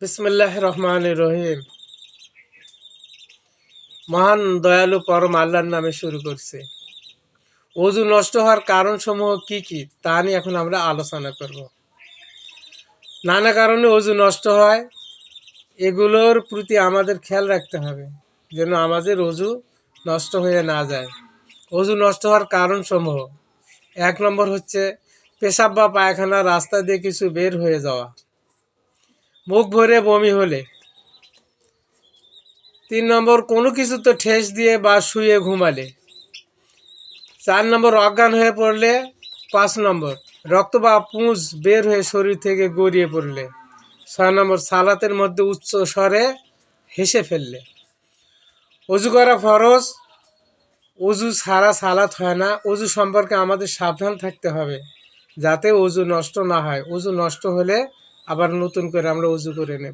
বিসমিল্লাহির রহমানির রহিম। মহান দয়ালু পরম আল্লাহর নামে শুরু করছে। ওযু নষ্ট হওয়ার কারণ সমূহ কি কি তা নিয়ে এখন আমরা আলোচনা করব। নানা কারণে ওযু নষ্ট হয়, এগুলোর প্রতি আমাদের খেয়াল রাখতে হবে যেন আমাদের ওযু নষ্ট হয়ে না যায়। ওযু নষ্ট হওয়ার কারণ সমূহ: 1 নম্বর হচ্ছে পেশাব বা পায়খানা রাস্তা দিয়ে কিছু বের হয়ে যাওয়া, মুখ ভরে বমি হলে। 3 নম্বর কোনো কিছুতে ঠেস দিয়ে বা শুয়ে ঘুমালে। 4 নম্বর অজ্ঞান হয়ে পড়লে। 5 নম্বর রক্ত বা পুঁজ বের হয়ে শরীর থেকে গড়িয়ে পড়লে। 6 নম্বর সালাতের মধ্যে উচ্চ স্বরে হেসে ফেললে। ওযু করা ফরজ, ওযু ছাড়া সালাত হয় না। ওযু সম্পর্কে আমাদের সাবধান থাকতে হবে যাতে ওযু নষ্ট না হয়। ওযু নষ্ট হলে আবার নতুন করে আমরা ওযু করে নেব।